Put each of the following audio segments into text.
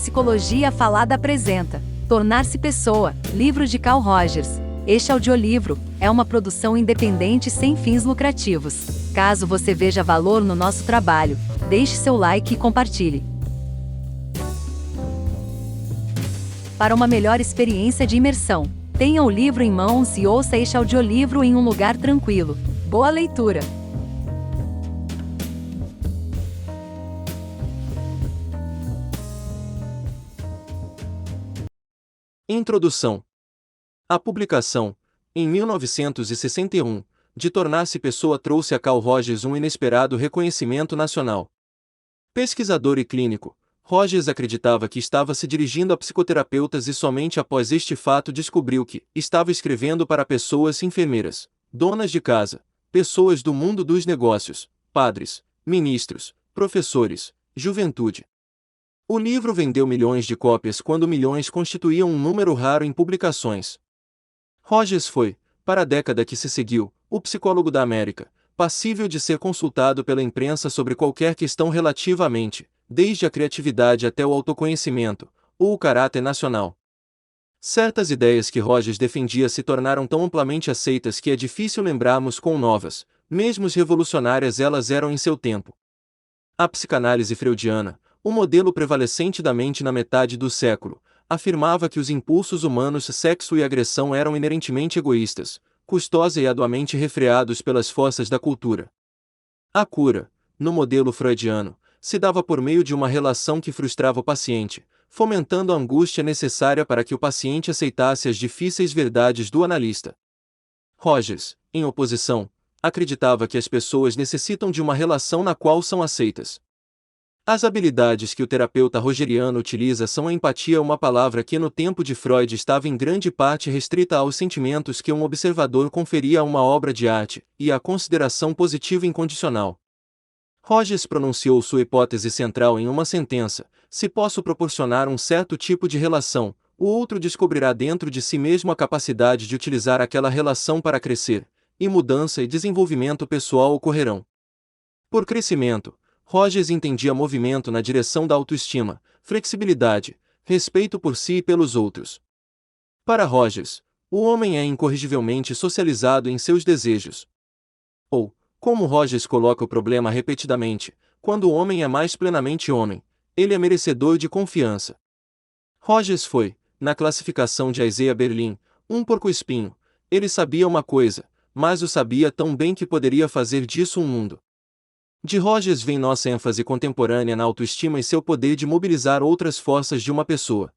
Psicologia Falada apresenta Tornar-se Pessoa, livro de Carl Rogers. Este audiolivro é uma produção independente sem fins lucrativos. Caso você veja valor no nosso trabalho, deixe seu like e compartilhe. Para uma melhor experiência de imersão, tenha o livro em mãos e ouça este audiolivro em um lugar tranquilo. Boa leitura! Introdução. A publicação, em 1961, de Tornar-se Pessoa trouxe a Carl Rogers um inesperado reconhecimento nacional. Pesquisador e clínico, Rogers acreditava que estava se dirigindo a psicoterapeutas e somente após este fato descobriu que estava escrevendo para pessoas enfermeiras, donas de casa, pessoas do mundo dos negócios, padres, ministros, professores, juventude. O livro vendeu milhões de cópias quando milhões constituíam um número raro em publicações. Rogers foi, para a década que se seguiu, o psicólogo da América, passível de ser consultado pela imprensa sobre qualquer questão relativamente, desde a criatividade até o autoconhecimento, ou o caráter nacional. Certas ideias que Rogers defendia se tornaram tão amplamente aceitas que é difícil lembrarmos quão novas, mesmo revolucionárias elas eram em seu tempo. A psicanálise freudiana, o modelo prevalecente da mente na metade do século, afirmava que os impulsos humanos sexo e agressão eram inerentemente egoístas, custosa e arduamente refreados pelas forças da cultura. A cura, no modelo freudiano, se dava por meio de uma relação que frustrava o paciente, fomentando a angústia necessária para que o paciente aceitasse as difíceis verdades do analista. Rogers, em oposição, acreditava que as pessoas necessitam de uma relação na qual são aceitas. As habilidades que o terapeuta rogeriano utiliza são a empatia, uma palavra que no tempo de Freud estava em grande parte restrita aos sentimentos que um observador conferia a uma obra de arte, e a consideração positiva incondicional. Rogers pronunciou sua hipótese central em uma sentença: se posso proporcionar um certo tipo de relação, o outro descobrirá dentro de si mesmo a capacidade de utilizar aquela relação para crescer, e mudança e desenvolvimento pessoal ocorrerão. Por crescimento, Rogers entendia movimento na direção da autoestima, flexibilidade, respeito por si e pelos outros. Para Rogers, o homem é incorrigivelmente socializado em seus desejos. Ou, como Rogers coloca o problema repetidamente, quando o homem é mais plenamente homem, ele é merecedor de confiança. Rogers foi, na classificação de Isaiah Berlin, um porco-espinho. Ele sabia uma coisa, mas o sabia tão bem que poderia fazer disso um mundo. De Rogers vem nossa ênfase contemporânea na autoestima e seu poder de mobilizar outras forças de uma pessoa.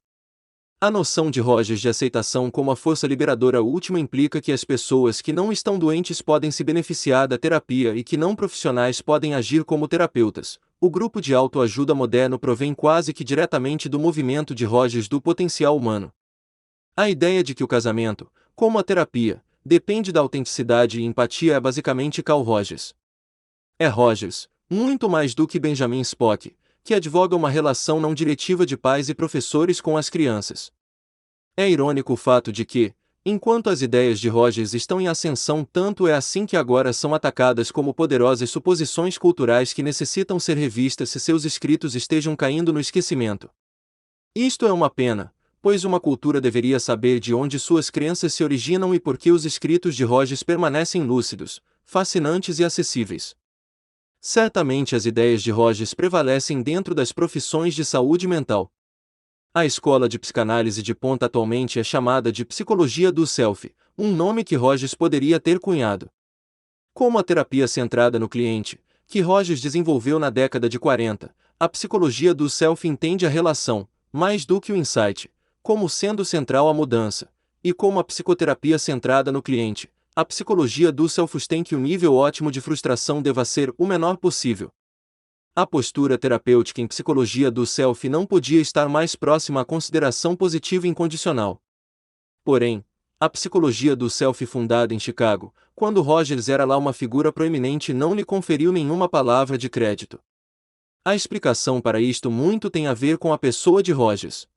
A noção de Rogers de aceitação como a força liberadora última implica que as pessoas que não estão doentes podem se beneficiar da terapia e que não profissionais podem agir como terapeutas. O grupo de autoajuda moderno provém quase que diretamente do movimento de Rogers do potencial humano. A ideia de que o casamento, como a terapia, depende da autenticidade e empatia é basicamente Carl Rogers. É Rogers, muito mais do que Benjamin Spock, que advoga uma relação não diretiva de pais e professores com as crianças. É irônico o fato de que, enquanto as ideias de Rogers estão em ascensão, tanto é assim que agora são atacadas como poderosas suposições culturais que necessitam ser revistas se seus escritos estejam caindo no esquecimento. Isto é uma pena, pois uma cultura deveria saber de onde suas crenças se originam e por que os escritos de Rogers permanecem lúcidos, fascinantes e acessíveis. Certamente as ideias de Rogers prevalecem dentro das profissões de saúde mental. A escola de psicanálise de ponta atualmente é chamada de Psicologia do Self, um nome que Rogers poderia ter cunhado. Como a terapia centrada no cliente, que Rogers desenvolveu na década de 40, a Psicologia do Self entende a relação, mais do que o insight, como sendo central à mudança, e como a psicoterapia centrada no cliente, a psicologia do self tem que o nível ótimo de frustração deva ser o menor possível. A postura terapêutica em psicologia do self não podia estar mais próxima à consideração positiva e incondicional. Porém, a psicologia do self fundada em Chicago, quando Rogers era lá uma figura proeminente, não lhe conferiu nenhuma palavra de crédito. A explicação para isto muito tem a ver com a pessoa de Rogers.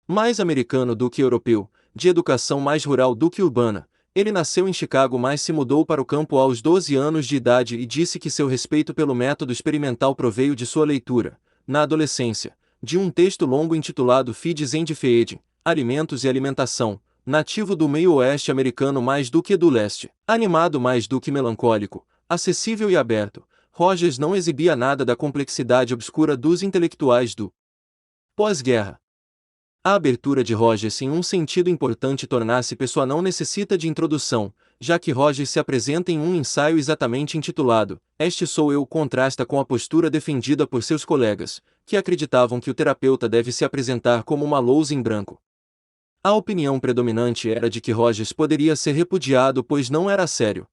Mais americano do que europeu, de educação mais rural do que urbana, ele nasceu em Chicago, mas se mudou para o campo aos 12 anos de idade e disse que seu respeito pelo método experimental proveio de sua leitura, na adolescência, de um texto longo intitulado Feeds and Feeding, Alimentos e Alimentação, nativo do meio-oeste americano mais do que do leste. Animado mais do que melancólico, acessível e aberto, Rogers não exibia nada da complexidade obscura dos intelectuais do pós-guerra. A abertura de Rogers em um sentido importante tornar-se pessoa não necessita de introdução, já que Rogers se apresenta em um ensaio exatamente intitulado Este Sou Eu contrasta com a postura defendida por seus colegas, que acreditavam que o terapeuta deve se apresentar como uma lousa em branco. A opinião predominante era de que Rogers poderia ser repudiado pois não era sério.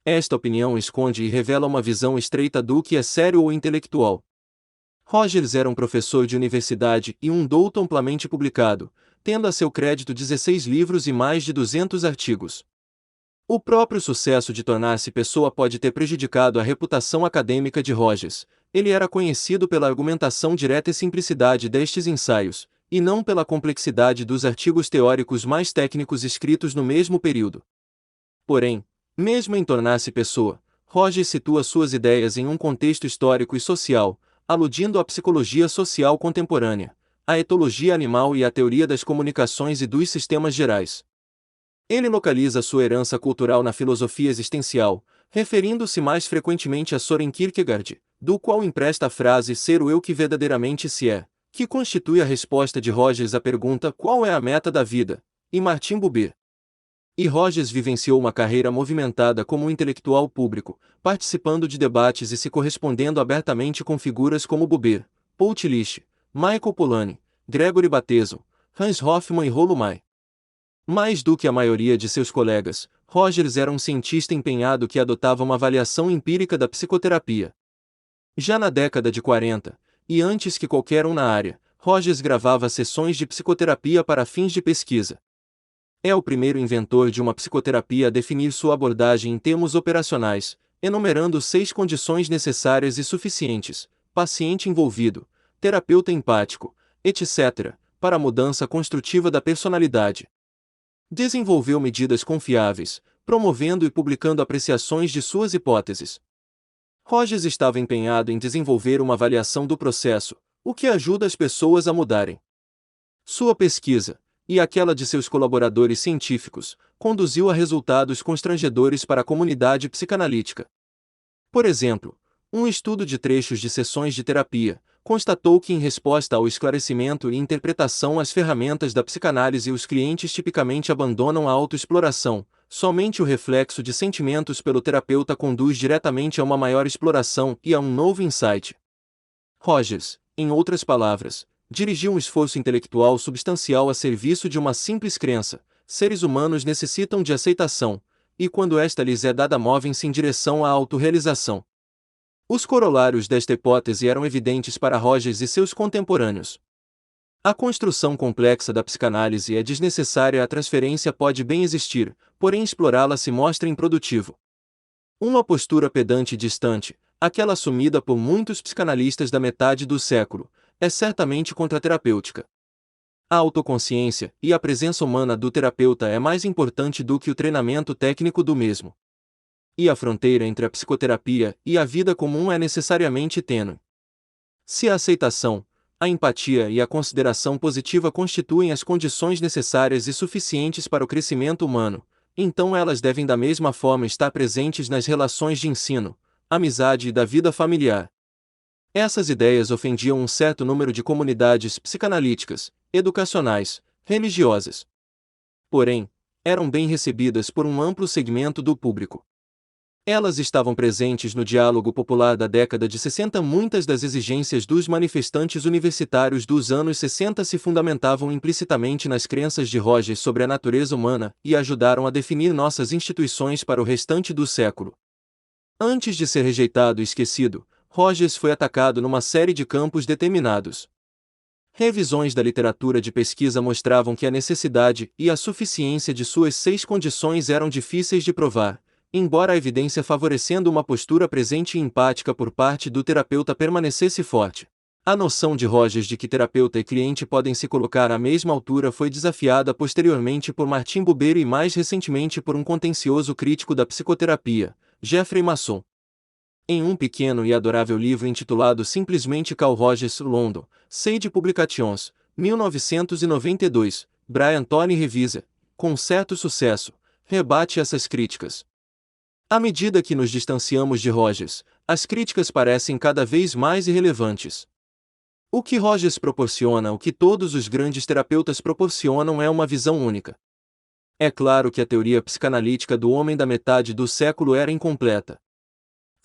Esta opinião esconde e revela uma visão estreita do que é sério ou intelectual. Rogers era um professor de universidade e um douto amplamente publicado, tendo a seu crédito 16 livros e mais de 200 artigos. O próprio sucesso de tornar-se pessoa pode ter prejudicado a reputação acadêmica de Rogers. Ele era conhecido pela argumentação direta e simplicidade destes ensaios, e não pela complexidade dos artigos teóricos mais técnicos escritos no mesmo período. Porém, mesmo em tornar-se pessoa, Rogers situa suas ideias em um contexto histórico e social, aludindo à psicologia social contemporânea, à etologia animal e à teoria das comunicações e dos sistemas gerais. Ele localiza sua herança cultural na filosofia existencial, referindo-se mais frequentemente a Søren Kierkegaard, do qual empresta a frase ser o eu que verdadeiramente se é, que constitui a resposta de Rogers à pergunta qual é a meta da vida, e Martin Buber. E Rogers vivenciou uma carreira movimentada como um intelectual público, participando de debates e se correspondendo abertamente com figuras como Buber, Paul Tillich, Michael Polanyi, Gregory Bateson, Hans Hofmann e Rollo May. Mais do que a maioria de seus colegas, Rogers era um cientista empenhado que adotava uma avaliação empírica da psicoterapia. Já na década de 40, e antes que qualquer um na área, Rogers gravava sessões de psicoterapia para fins de pesquisa. É o primeiro inventor de uma psicoterapia a definir sua abordagem em termos operacionais, enumerando 6 condições necessárias e suficientes: paciente envolvido, terapeuta empático, etc., para a mudança construtiva da personalidade. Desenvolveu medidas confiáveis, promovendo e publicando apreciações de suas hipóteses. Rogers estava empenhado em desenvolver uma avaliação do processo, o que ajuda as pessoas a mudarem. Sua pesquisa, e aquela de seus colaboradores científicos, conduziu a resultados constrangedores para a comunidade psicanalítica. Por exemplo, um estudo de trechos de sessões de terapia constatou que, em resposta ao esclarecimento e interpretação às ferramentas da psicanálise, os clientes tipicamente abandonam a autoexploração. Somente o reflexo de sentimentos pelo terapeuta conduz diretamente a uma maior exploração e a um novo insight. Rogers, em outras palavras, dirigiu um esforço intelectual substancial a serviço de uma simples crença: seres humanos necessitam de aceitação, e quando esta lhes é dada movem-se em direção à autorrealização. Os corolários desta hipótese eram evidentes para Rogers e seus contemporâneos. A construção complexa da psicanálise é desnecessária, a transferência pode bem existir, porém explorá-la se mostra improdutivo. Uma postura pedante e distante, aquela assumida por muitos psicanalistas da metade do século, é certamente contraterapêutica. A autoconsciência e a presença humana do terapeuta é mais importante do que o treinamento técnico do mesmo. E a fronteira entre a psicoterapia e a vida comum é necessariamente tênue. Se a aceitação, a empatia e a consideração positiva constituem as condições necessárias e suficientes para o crescimento humano, então elas devem da mesma forma estar presentes nas relações de ensino, amizade e da vida familiar. Essas ideias ofendiam um certo número de comunidades psicanalíticas, educacionais, religiosas. Porém, eram bem recebidas por um amplo segmento do público. Elas estavam presentes no diálogo popular da década de 60. Muitas das exigências dos manifestantes universitários dos anos 60 se fundamentavam implicitamente nas crenças de Rogers sobre a natureza humana e ajudaram a definir nossas instituições para o restante do século. Antes de ser rejeitado e esquecido, Rogers foi atacado numa série de campos determinados. Revisões da literatura de pesquisa mostravam que a necessidade e a suficiência de suas 6 condições eram difíceis de provar, embora a evidência favorecendo uma postura presente e empática por parte do terapeuta permanecesse forte. A noção de Rogers de que terapeuta e cliente podem se colocar à mesma altura foi desafiada posteriormente por Martin Buber e mais recentemente por um contencioso crítico da psicoterapia, Jeffrey Masson. Em um pequeno e adorável livro intitulado simplesmente Carl Rogers, London, Sage Publications, 1992, Brian Thorne revisa, com certo sucesso, rebate essas críticas. À medida que nos distanciamos de Rogers, as críticas parecem cada vez mais irrelevantes. O que Rogers proporciona, o que todos os grandes terapeutas proporcionam, é uma visão única. É claro que a teoria psicanalítica do homem da metade do século era incompleta.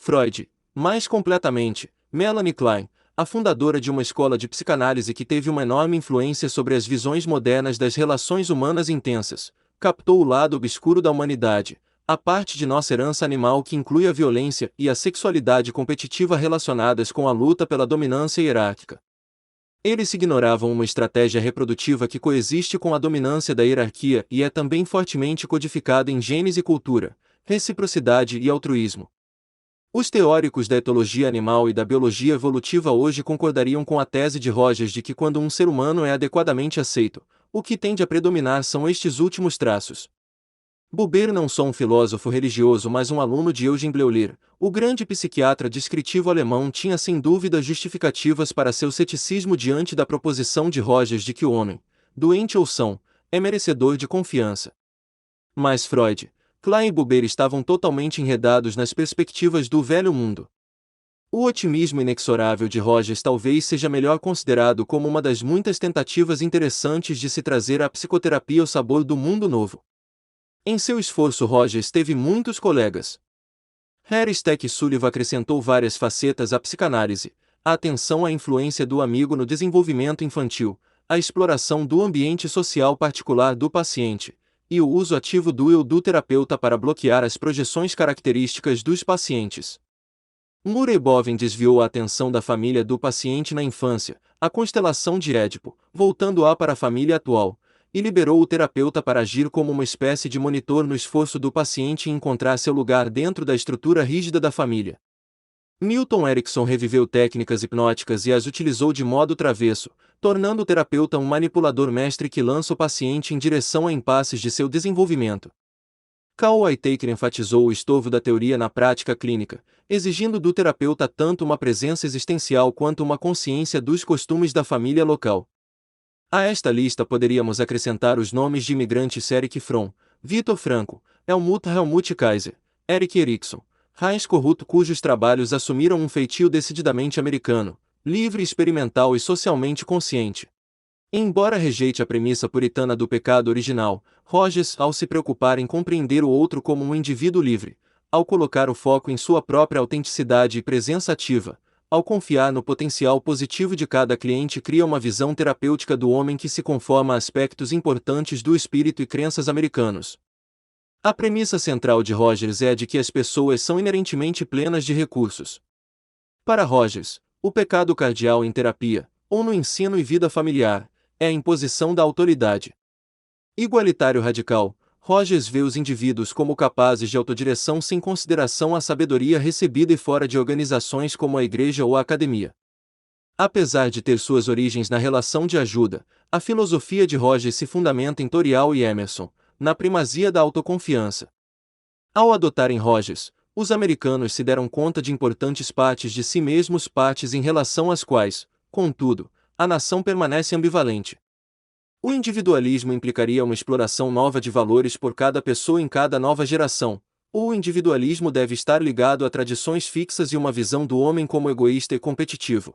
Freud, mais completamente, Melanie Klein, a fundadora de uma escola de psicanálise que teve uma enorme influência sobre as visões modernas das relações humanas intensas, captou o lado obscuro da humanidade, a parte de nossa herança animal que inclui a violência e a sexualidade competitiva relacionadas com a luta pela dominância hierárquica. Eles ignoravam uma estratégia reprodutiva que coexiste com a dominância da hierarquia e é também fortemente codificada em genes e cultura, reciprocidade e altruísmo. Os teóricos da etologia animal e da biologia evolutiva hoje concordariam com a tese de Rogers de que quando um ser humano é adequadamente aceito, o que tende a predominar são estes últimos traços. Buber não só um filósofo religioso mas um aluno de Eugen Bleuler, o grande psiquiatra descritivo alemão, tinha sem dúvida justificativas para seu ceticismo diante da proposição de Rogers de que o homem, doente ou são, é merecedor de confiança. Mas Freud, Klein e Buber estavam totalmente enredados nas perspectivas do velho mundo. O otimismo inexorável de Rogers talvez seja melhor considerado como uma das muitas tentativas interessantes de se trazer à psicoterapia o sabor do mundo novo. Em seu esforço Rogers teve muitos colegas. Harry Stack Sullivan acrescentou várias facetas à psicanálise: a atenção à influência do amigo no desenvolvimento infantil, a exploração do ambiente social particular do paciente, e o uso ativo do eu do terapeuta para bloquear as projeções características dos pacientes. Murray Bowen desviou a atenção da família do paciente na infância, a constelação de Édipo, voltando-a para a família atual, e liberou o terapeuta para agir como uma espécie de monitor no esforço do paciente em encontrar seu lugar dentro da estrutura rígida da família. Milton Erickson reviveu técnicas hipnóticas e as utilizou de modo travesso, tornando o terapeuta um manipulador mestre que lança o paciente em direção a impasses de seu desenvolvimento. Carl Whittaker enfatizou o estorvo da teoria na prática clínica, exigindo do terapeuta tanto uma presença existencial quanto uma consciência dos costumes da família local. A esta lista poderíamos acrescentar os nomes de imigrantes Erich Fromm, Viktor Frankl, Helmut Kaiser, Erik Erikson, Heinz Corrupt, cujos trabalhos assumiram um feitio decididamente americano, livre, experimental e socialmente consciente. Embora rejeite a premissa puritana do pecado original, Rogers, ao se preocupar em compreender o outro como um indivíduo livre, ao colocar o foco em sua própria autenticidade e presença ativa, ao confiar no potencial positivo de cada cliente, cria uma visão terapêutica do homem que se conforma a aspectos importantes do espírito e crenças americanos. A premissa central de Rogers é a de que as pessoas são inerentemente plenas de recursos. Para Rogers, o pecado cardial em terapia, ou no ensino e vida familiar, é a imposição da autoridade. Igualitário radical, Rogers vê os indivíduos como capazes de autodireção sem consideração à sabedoria recebida e fora de organizações como a igreja ou a academia. Apesar de ter suas origens na relação de ajuda, a filosofia de Rogers se fundamenta em Torial e Emerson, na primazia da autoconfiança. Ao adotarem Rogers, os americanos se deram conta de importantes partes de si mesmos, partes em relação às quais, contudo, a nação permanece ambivalente. O individualismo implicaria uma exploração nova de valores por cada pessoa em cada nova geração, ou o individualismo deve estar ligado a tradições fixas e uma visão do homem como egoísta e competitivo.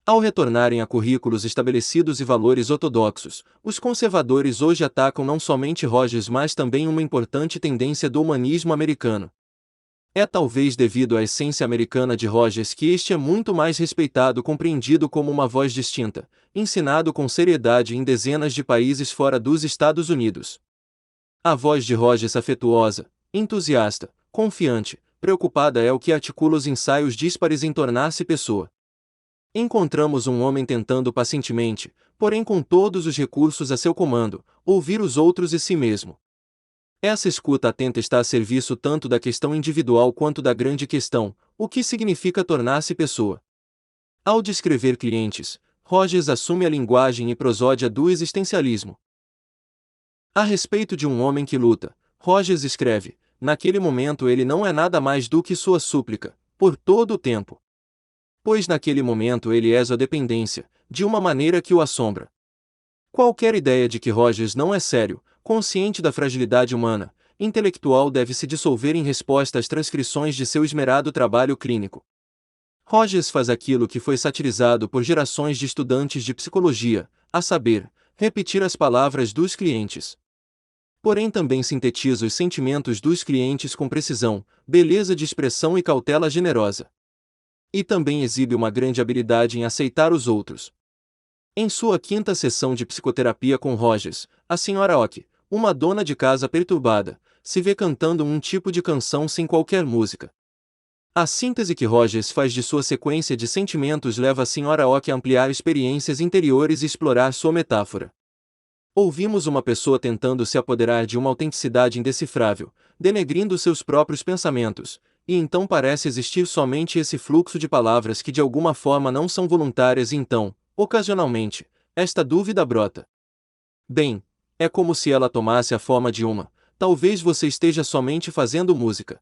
Ao retornarem a currículos estabelecidos e valores ortodoxos, os conservadores hoje atacam não somente Rogers mas também uma importante tendência do humanismo americano. É talvez devido à essência americana de Rogers que este é muito mais respeitado, compreendido como uma voz distinta, ensinado com seriedade em dezenas de países fora dos Estados Unidos. A voz de Rogers afetuosa, entusiasta, confiante, preocupada é o que articula os ensaios díspares em tornar-se pessoa. Encontramos um homem tentando pacientemente, porém com todos os recursos a seu comando, ouvir os outros e si mesmo. Essa escuta atenta está a serviço tanto da questão individual quanto da grande questão, o que significa tornar-se pessoa. Ao descrever clientes, Rogers assume a linguagem e prosódia do existencialismo. A respeito de um homem que luta, Rogers escreve: naquele momento ele não é nada mais do que sua súplica, por todo o tempo. Pois naquele momento ele é a dependência, de uma maneira que o assombra. Qualquer ideia de que Rogers não é sério, consciente da fragilidade humana, intelectual deve se dissolver em resposta às transcrições de seu esmerado trabalho clínico. Rogers faz aquilo que foi satirizado por gerações de estudantes de psicologia, a saber, repetir as palavras dos clientes. Porém também sintetiza os sentimentos dos clientes com precisão, beleza de expressão e cautela generosa. E também exibe uma grande habilidade em aceitar os outros. Em sua quinta sessão de psicoterapia com Rogers, a Sra. Ock, uma dona de casa perturbada, se vê cantando um tipo de canção sem qualquer música. A síntese que Rogers faz de sua sequência de sentimentos leva a Sra. Ock a ampliar experiências interiores e explorar sua metáfora. Ouvimos uma pessoa tentando se apoderar de uma autenticidade indecifrável, denegrindo seus próprios pensamentos, e então parece existir somente esse fluxo de palavras que de alguma forma não são voluntárias e então, ocasionalmente, esta dúvida brota. Bem, é como se ela tomasse a forma de uma, talvez você esteja somente fazendo música.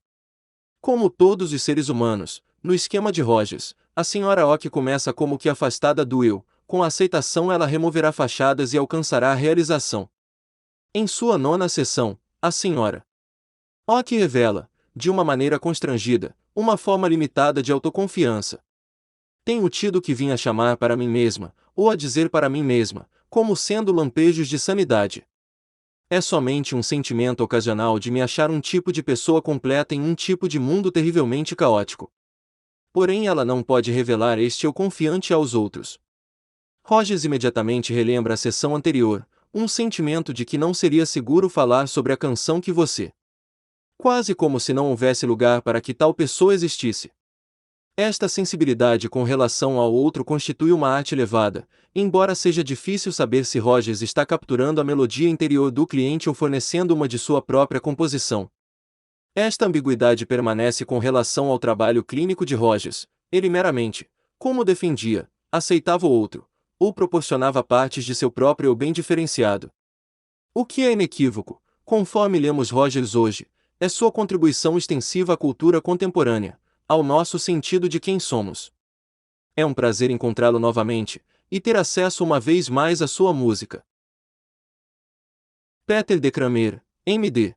Como todos os seres humanos, no esquema de Rogers, a Sra. Ock começa como que afastada do eu, com a aceitação ela removerá fachadas e alcançará a realização. Em sua nona sessão, a Sra. Ock revela, de uma maneira constrangida, uma forma limitada de autoconfiança. Tenho tido que vim a chamar para mim mesma, ou a dizer para mim mesma, como sendo lampejos de sanidade. É somente um sentimento ocasional de me achar um tipo de pessoa completa em um tipo de mundo terrivelmente caótico. Porém ela não pode revelar este eu confiante aos outros. Rogers imediatamente relembra a sessão anterior, um sentimento de que não seria seguro falar sobre a canção que você. Quase como se não houvesse lugar para que tal pessoa existisse. Esta sensibilidade com relação ao outro constitui uma arte elevada, embora seja difícil saber se Rogers está capturando a melodia interior do cliente ou fornecendo uma de sua própria composição. Esta ambiguidade permanece com relação ao trabalho clínico de Rogers. Ele meramente, como defendia, aceitava o outro, ou proporcionava partes de seu próprio eu bem diferenciado. O que é inequívoco, conforme lemos Rogers hoje, é sua contribuição extensiva à cultura contemporânea, ao nosso sentido de quem somos. É um prazer encontrá-lo novamente, e ter acesso uma vez mais à sua música. Peter de Kramer, M.D.